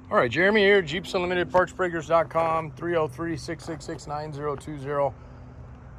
All right, Jeremy here, JeepsUnlimitedPartsBreakers.com, 303-666-9020.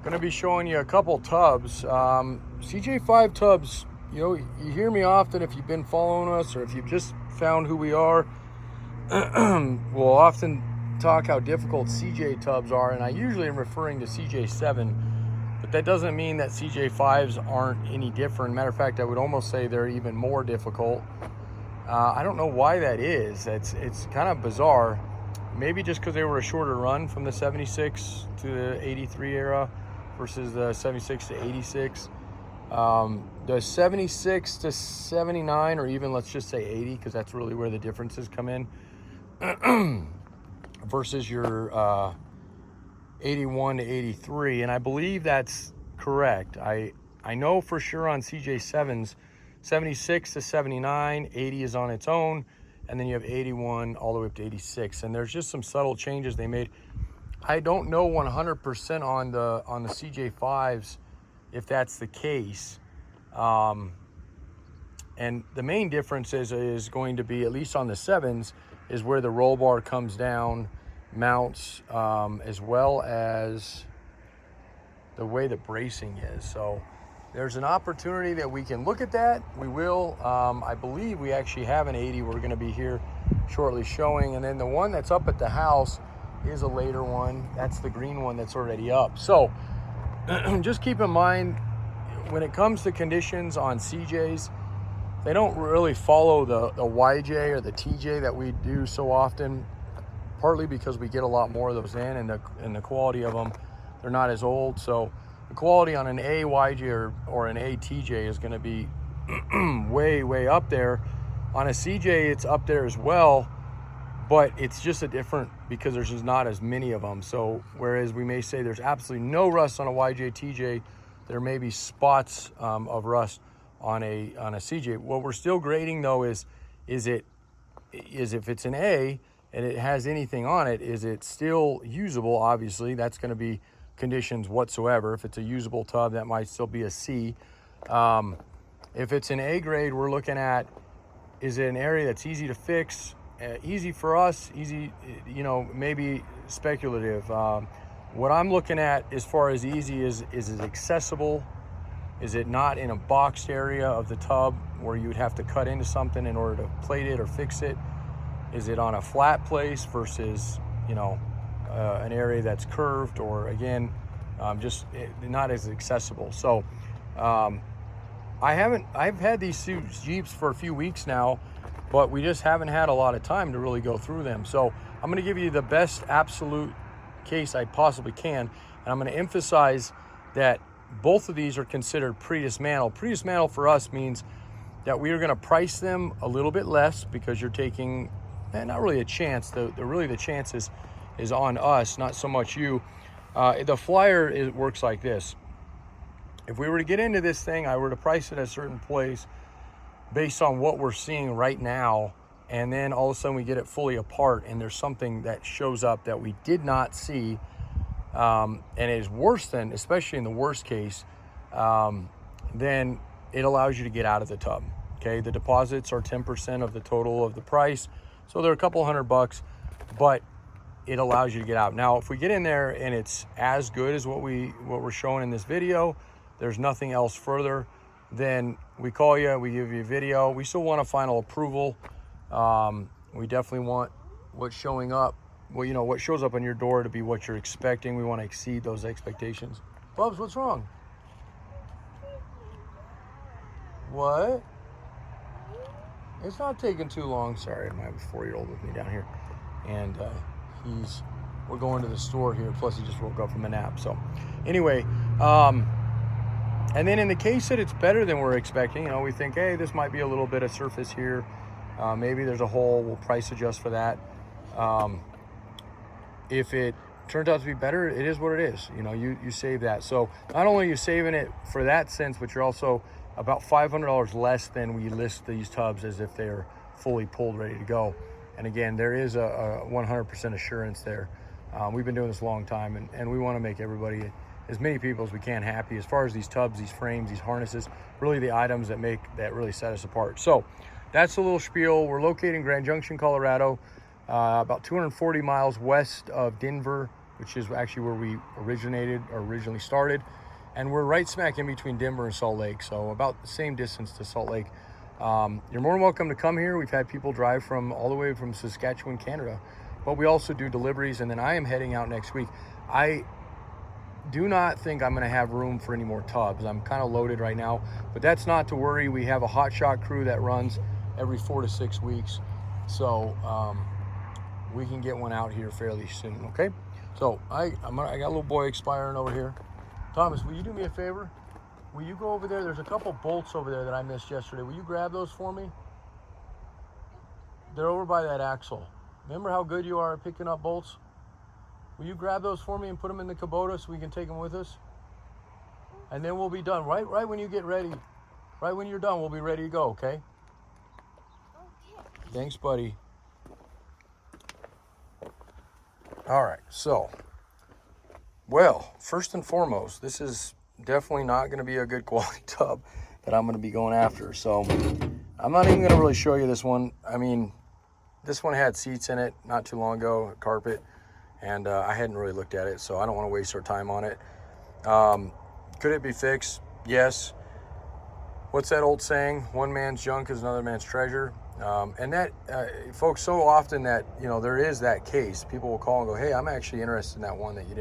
Going to be showing you a couple tubs. CJ5 tubs, you hear me often if you've been following us or if you've just found who we are. We'll often talk how difficult CJ tubs are, and I usually am referring to CJ7, but that doesn't mean that CJ5s aren't any different. Matter of fact, I would almost say they're even more difficult. I don't know why that is. It's kind of bizarre. Maybe just because they were a shorter run from the 76 to the 83 era versus the 76 to 86. The 76 to 79, or even let's just say 80, because that's really where the differences come in, versus your 81 to 83. And I believe that's correct. I know for sure on CJ7s, 76 to 79, 80 is on its own, and then you have 81 all the way up to 86. And there's just some subtle changes they made. I don't know 100% on the CJ5s if that's the case. And the main difference is going to be, at least on the 7s, is where the roll bar comes down, mounts, as well as the way the bracing is. So there's an opportunity that we can look at that. We will. I believe we actually have an 80 we're going to be here shortly showing. And then the one that's up at the house is a later one. That's the green one that's already up. So just keep in mind, when it comes to conditions on CJs, they don't really follow the YJ or the TJ that we do so often, partly because we get a lot more of those in, and the quality of them, they're not as old. So the quality on an AYJ or an ATJ is going to be way up there. On a CJ, it's up there as well, but it's just a different, because there's just not as many of them. So whereas we may say there's absolutely no rust on a YJ TJ, there may be spots of rust on a CJ. What we're still grading though is if it's an A and it has anything on it, is it still usable? Obviously, that's going to be conditions whatsoever. If it's a usable tub, that might still be a C. If it's an A grade, we're looking at, is it an area that's easy to fix, easy for us, easy, maybe speculative. What I'm looking at as far as easy is it accessible? Is it not in a boxed area of the tub where you would have to cut into something in order to plate it or fix it? Is it on a flat place versus, an area that's curved, or again, just not as accessible? So I've had these Jeeps for a few weeks now, but we just haven't had a lot of time to really go through them. So I'm going to give you the best absolute case I possibly can, and I'm going to emphasize that both of these are considered pre-dismantle. Pre-dismantle for us means that we are going to price them a little bit less, because you're taking not really a chance. The chance is on us, not so much you. The flyer works like this. If we were to get into this thing, I were to price it at a certain place based on what we're seeing right now, and then all of a sudden we get it fully apart and there's something that shows up that we did not see, and it is worse than, especially in the worst case, then it allows you to get out of the tub. Okay, the deposits are 10% of the total of the price, so they're a couple $100, but it allows you to get out. Now, if we get in there and it's as good as what we're showing in this video, there's nothing else further, then we call you, we give you a video. We still want a final approval. We definitely want what's showing up, what shows up on your door to be what you're expecting. We want to exceed those expectations. Bubs, what's wrong? What? It's not taking too long. Sorry, I have a 4-year-old with me down here, and we're going to the store here. Plus, he just woke up from a nap. So, anyway, and then in the case that it's better than we're expecting, we think, hey, this might be a little bit of surface here. Maybe there's a hole. We'll price adjust for that. If it turns out to be better, it is what it is. You save that. So not only are you saving it for that sense, but you're also about $500 less than we list these tubs as if they're fully pulled, ready to go. And again, there is a 100% assurance there. We've been doing this a long time, and we want to make everybody, as many people as we can, happy as far as these tubs, these frames, these harnesses, really the items that really set us apart. So that's a little spiel. We're located in Grand Junction, Colorado. about 240 miles west of Denver, which is actually where we originally started. And we're right smack in between Denver and Salt Lake, so about the same distance to Salt Lake. You're more than welcome to come here. We've had people drive from all the way from Saskatchewan, Canada, but we also do deliveries, and then I am heading out next week. I do not think I'm gonna have room for any more tubs. I'm kind of loaded right now, but that's not to worry. We have a hot shot crew that runs every 4 to 6 weeks. So we can get one out here fairly soon, okay? So I got a little boy expiring over here. Thomas, will you do me a favor? Will you go over there? There's a couple bolts over there that I missed yesterday. Will you grab those for me? They're over by that axle. Remember how good you are at picking up bolts? Will you grab those for me and put them in the Kubota so we can take them with us? And then we'll be done. Right when you get ready, right when you're done, we'll be ready to go, okay? Okay. Thanks, buddy. All right, so, well, first and foremost, this is definitely not going to be a good quality tub that I'm going to be going after. So I'm not even going to really show you this one. I mean, this one had seats in it not too long ago, carpet. And I hadn't really looked at it, so I don't want to waste our time on it. Could it be fixed? Yes. What's that old saying? One man's junk is another man's treasure. And that, folks, so often that, you know, there is that case. People will call and go, hey, I'm actually interested in that one that you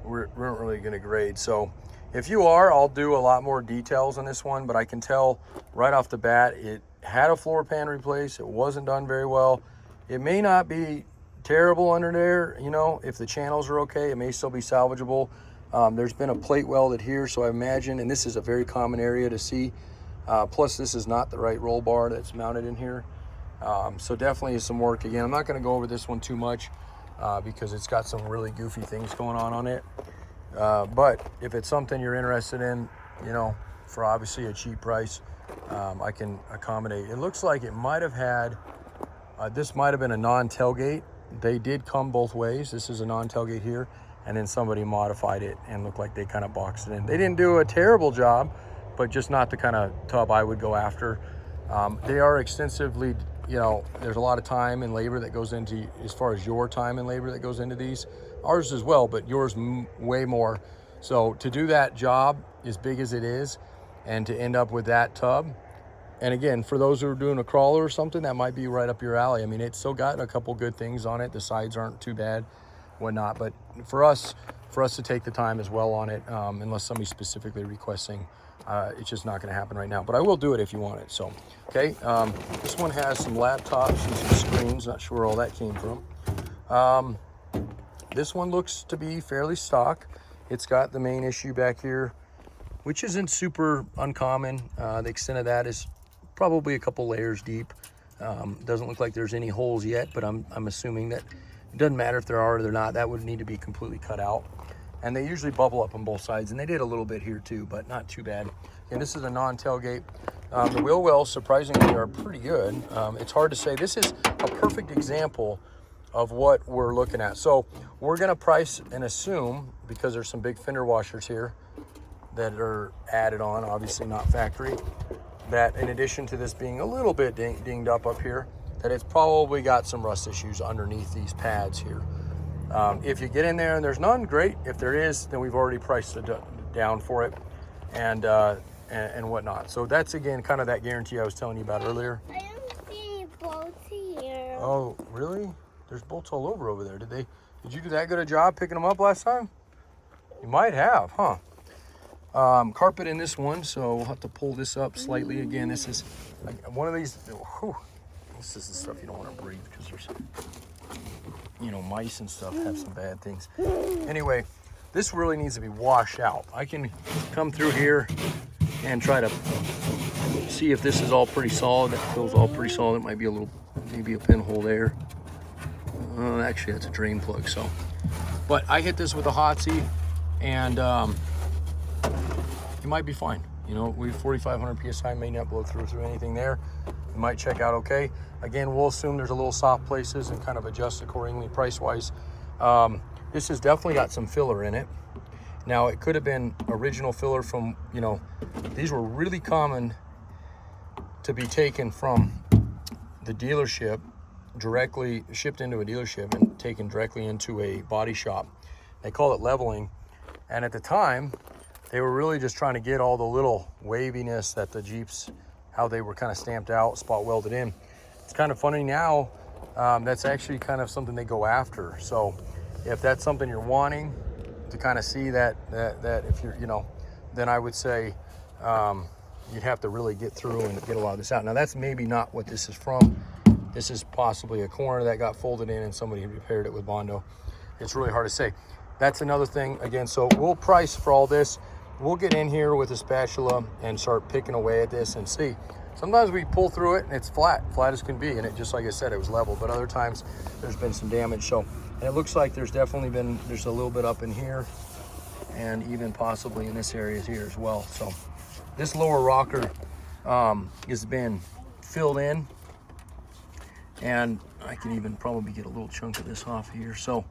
weren't really going to grade. So if you are, I'll do a lot more details on this one, but I can tell right off the bat, it had a floor pan replaced. It wasn't done very well. It may not be terrible under there, you know, if the channels are okay, it may still be salvageable. There's been a plate welded here, so I imagine, and this is a very common area to see, plus this is not the right roll bar that's mounted in here, so definitely some work. Again, I'm not going to go over this one too much because it's got some really goofy things going on it, but if it's something you're interested in, you know, for obviously a cheap price, I can accommodate. It looks like it might have had, this might have been a non-tailgate. They did come both ways. This is a non-tailgate here, and then somebody modified it and looked like they kind of boxed it in. They didn't do a terrible job, but just not the kind of tub I would go after. They are extensively, you know, there's a lot of time and labor that goes into, as far as your time and labor that goes into these. Ours as well, but yours way more. So to do that job as big as it is, and to end up with that tub, and again, for those who are doing a crawler or something, that might be right up your alley. I mean, it's still got a couple good things on it. The sides aren't too bad, whatnot. But for us to take the time as well on it, unless somebody's specifically requesting, it's just not going to happen right now. But I will do it if you want it. So, okay. This one has some laptops and some screens. Not sure where all that came from. This one looks to be fairly stock. It's got the main issue back here, which isn't super uncommon. The extent of that is probably a couple layers deep. Doesn't look like there's any holes yet, but I'm assuming that it doesn't matter if there are or they're not. That would need to be completely cut out. And they usually bubble up on both sides, and they did a little bit here too, but not too bad. And this is a non-tailgate. The wheel wells, surprisingly, are pretty good. It's hard to say. This is a perfect example of what we're looking at. So we're gonna price and assume, because there's some big fender washers here that are added on, obviously not factory, that in addition to this being a little bit dinged up here, that it's probably got some rust issues underneath these pads here. If you get in there and there's none, great. If there is, then we've already priced it down for it and whatnot. So that's, again, kind of that guarantee I was telling you about earlier. I don't see any bolts here. Oh, really? There's bolts all over there. Did you do that good a job picking them up last time? You might have, huh? Carpet in this one, so we'll have to pull this up slightly. Again, this is like one of these, this is the stuff you don't want to breathe because there's, you know, mice and stuff have some bad things. Anyway, this really needs to be washed out. I can come through here and try to see if this is all pretty solid. That feels all pretty solid. It might be a little, maybe a pinhole there. Actually, that's a drain plug, so. But I hit this with a Hotsy, and it might be fine. You know, we 4,500 PSI, may not blow through anything there. It might check out okay. Again, we'll assume there's a little soft places and kind of adjust accordingly price-wise. This has definitely got some filler in it. Now, it could have been original filler from, you know, these were really common to be taken from the dealership directly shipped into a dealership and taken directly into a body shop. They call it leveling. And at the time, they were really just trying to get all the little waviness that the Jeeps, how they were kind of stamped out, spot welded in. It's kind of funny now, that's actually kind of something they go after. So if that's something you're wanting to kind of see that if you're, you know, then I would say you'd have to really get through and get a lot of this out. Now that's maybe not what this is from. This is possibly a corner that got folded in and somebody repaired it with Bondo. It's really hard to say. That's another thing. Again, so we'll price for all this. We'll get in here with a spatula and start picking away at this and see. Sometimes we pull through it and it's flat as can be, and it, just like I said, it was level. But other times there's been some damage. So, and it looks like there's definitely been, there's a little bit up in here and even possibly in this area here as well. So this lower rocker has been filled in, and I can even probably get a little chunk of this off here. So,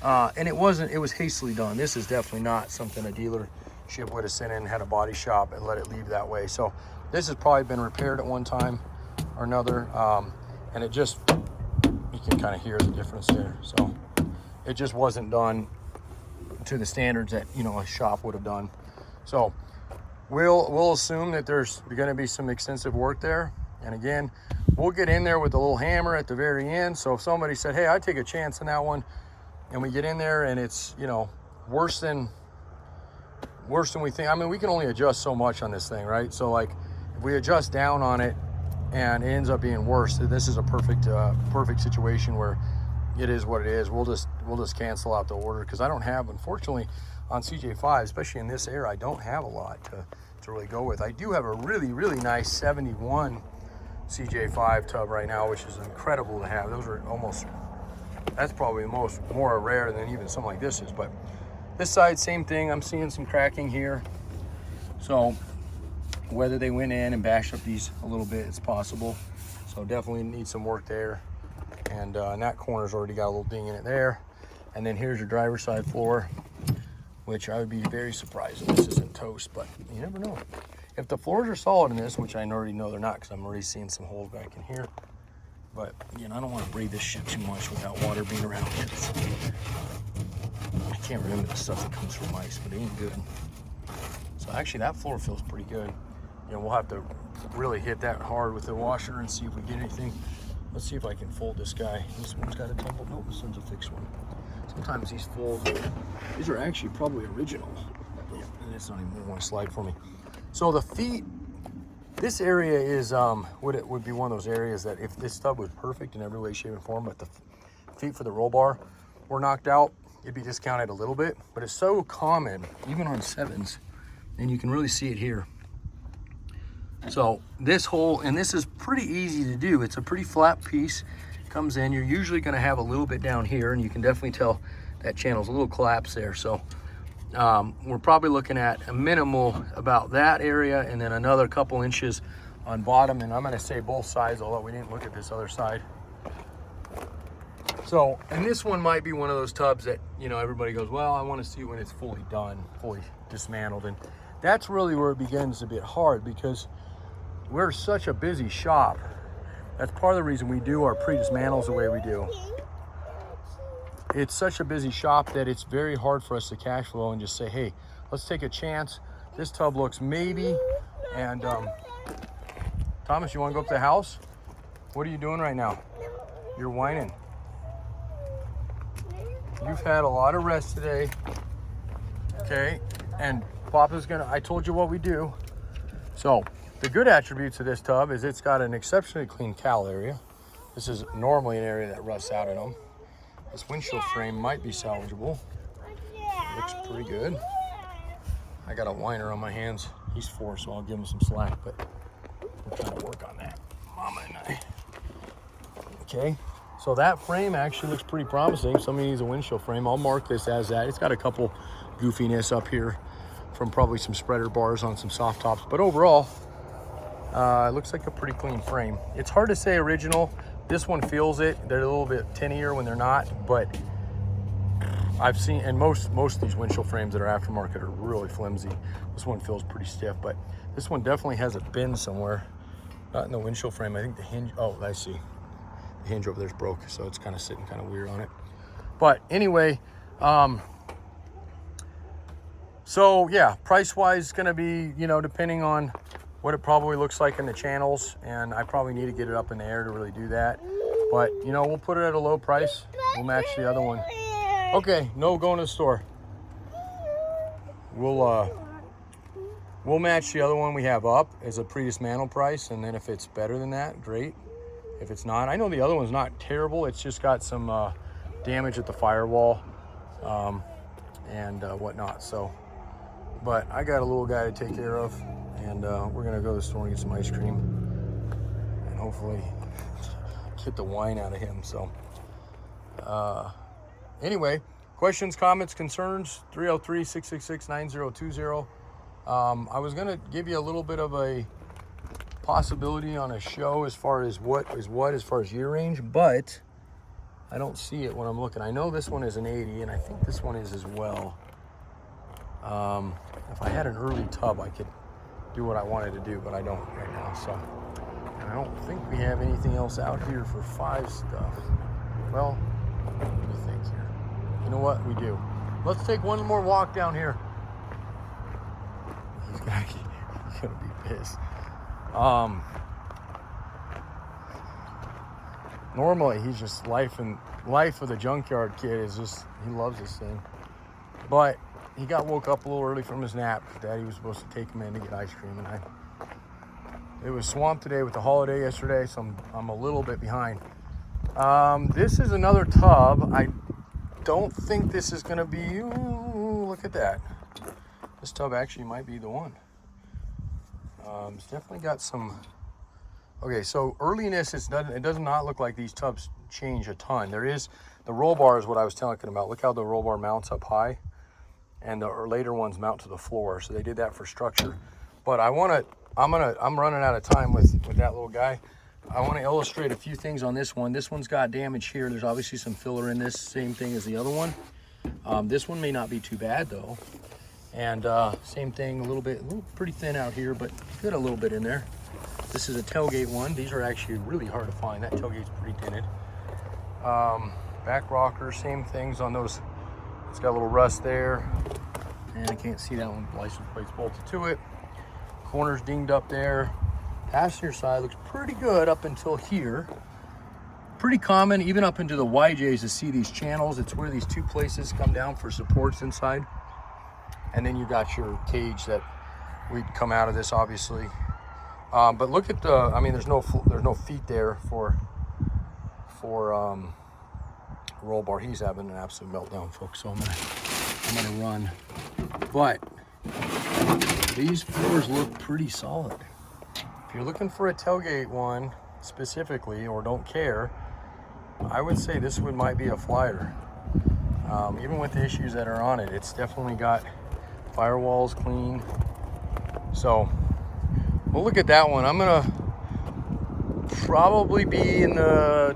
and it was hastily done. This is definitely not something a dealership would have sent in, had a body shop and let it leave that way. So this has probably been repaired at one time or another. And it just, you can kind of hear the difference there. So it just wasn't done to the standards that, you know, a shop would have done. So we'll assume that there's going to be some extensive work there. And again, we'll get in there with a little hammer at the very end. So if somebody said, hey, I'd take a chance on that one, and we get in there and it's, you know, worse than we think. I mean, we can only adjust so much on this thing, right? So like if we adjust down on it and it ends up being worse, this is a perfect situation where it is what it is. We'll just cancel out the order, because I don't have, unfortunately, on CJ5, especially in this era, I don't have a lot to really go with. I do have a really nice 71 CJ5 tub right now, which is incredible to have. Those are almost, that's probably more rare than even something like this is. But this side, same thing. I'm seeing some cracking here. So whether they went in and bashed up these a little bit, it's possible. So definitely need some work there. And that corner's already got a little ding in it there. And then here's your driver's side floor, which I would be very surprised if this isn't toast, but you never know. If the floors are solid in this, which I already know they're not, because I'm already seeing some holes back in here. But again, I don't want to braid this shit too much without water being around it. I can't remember the stuff that comes from ice, but it ain't good. So actually that floor feels pretty good. You know, we'll have to really hit that hard with the washer and see if we get anything. Let's see if I can fold this guy. This one's got a tumble. Nope, this one's a fixed one. Sometimes these folds, these are actually probably original. Yeah, and it's not even want to slide for me. So the feet, this area is would be one of those areas that if this tub was perfect in every way, shape, and form, but the feet for the roll bar were knocked out, it'd be discounted a little bit. But it's so common, even on 7s, and you can really see it here. So this hole, and this is pretty easy to do. It's a pretty flat piece. Comes in, you're usually going to have a little bit down here, and you can definitely tell that channel's a little collapsed there. So we're probably looking at a minimal about that area, and then another couple inches on bottom. And I'm going to say both sides, although we didn't look at this other side. So, and this one might be one of those tubs that, you know, everybody goes, well, I want to see when it's fully done, fully dismantled. And that's really where it begins to get hard, because we're such a busy shop. That's part of the reason we do our pre-dismantles the way we do. It's such a busy shop that it's very hard for us to cash flow and just say, hey, let's take a chance. This tub looks maybe. And Thomas, you want to go up to the house? What are you doing right now? You're whining. You've had a lot of rest today. Okay, and Papa's gonna, I told you what we do. So the good attributes of this tub is it's got an exceptionally clean cowl area. This is normally an area that rusts out in them. This windshield frame might be salvageable. Looks pretty good. I got a whiner on my hands. He's 4, so I'll give him some slack, but we're trying to work on that, Mama and I. Okay, so that frame actually looks pretty promising. Somebody needs a windshield frame. I'll mark this as that. It's got a couple goofiness up here from probably some spreader bars on some soft tops, but overall, it looks like a pretty clean frame. It's hard to say original. This one feels it. They're a little bit tinnier when they're not, but I've seen, and most of these windshield frames that are aftermarket are really flimsy. This one feels pretty stiff, but this one definitely has a bend somewhere. Not in the windshield frame. I think the hinge, oh, I see. The hinge over there's broke, so it's kind of sitting kind of weird on it. But anyway, so yeah, price-wise, going to be, you know, depending on what it probably looks like in the channels, and I probably need to get it up in the air to really do that. But, you know, we'll put it at a low price. We'll match the other one. Okay, no going to the store. We'll match the other one we have up as a pre-dismantle price, and then if it's better than that, great. If it's not, I know the other one's not terrible. It's just got some damage at the firewall and whatnot. So, but I got a little guy to take care of, and we're gonna go to the store and get some ice cream, and hopefully get the wine out of him. So, anyway, questions, comments, concerns, 303-666-9020. I was gonna give you a little bit of a possibility on a show as far as what as far as year range, but I don't see it when I'm looking. I know this one is an 80, and I think this one is as well. If I had an early tub, I could do what I wanted to do, but I don't right now. So, and I don't think we have anything else out here for 5 stuff. Well, what do you think here? You know what? We do. Let's take one more walk down here. He's gonna be pissed. Normally he's just life of the junkyard kid is just, he loves this thing. But he got woke up a little early from his nap. Daddy was supposed to take him in to get ice cream, and it was swamped today with the holiday yesterday, so I'm a little bit behind. This is another tub. I don't think this is gonna be, ooh, look at that. This tub actually might be the one. It's definitely got some. Okay, so earliness, it does not look like these tubs change a ton. There is the roll bar is what I was talking about. Look how the roll bar mounts up high, and the later ones mount to the floor. So they did that for structure. But I'm running out of time with that little guy. I want to illustrate a few things on this one. This one's got damage here. There's obviously some filler in this, same thing as the other one. This one may not be too bad though. And same thing, a little pretty thin out here, but good a little bit in there. This is a tailgate one. These are actually really hard to find. That tailgate's pretty dented. Back rocker, same things on those. It's got a little rust there. And I can't see that one. License plate's bolted to it. Corner's dinged up there. Passenger side looks pretty good up until here. Pretty common, even up into the YJs, to see these channels. It's where these two places come down for supports inside. And then you got your cage that we'd come out of this, obviously. But look at the, I mean, there's no feet there for roll bar. He's having an absolute meltdown, folks. So I'm gonna run. But these floors look pretty solid. If you're looking for a tailgate one specifically, or don't care, I would say this one might be a flyer. Even with the issues that are on it, it's definitely got firewalls clean. So we'll look at that one. I'm gonna probably be in the,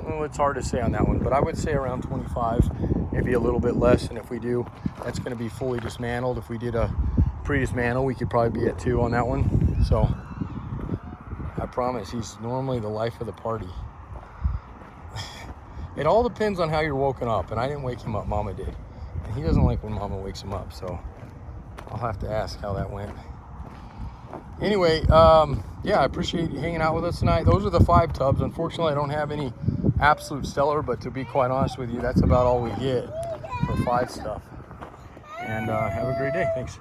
it's hard to say on that one, but I would say around 25, maybe a little bit less. And if we do, that's gonna be fully dismantled. If we did a pre-dismantle, we could probably be at 2 on that one. So I promise, he's normally the life of the party. It all depends on how you're woken up, and I didn't wake him up, Mama did. And he doesn't like when Mama wakes him up, so I'll have to ask how that went. Anyway, yeah, I appreciate you hanging out with us tonight. Those are the 5 tubs. Unfortunately, I don't have any absolute stellar, but to be quite honest with you, that's about all we get for 5 stuff. And have a great day. Thanks.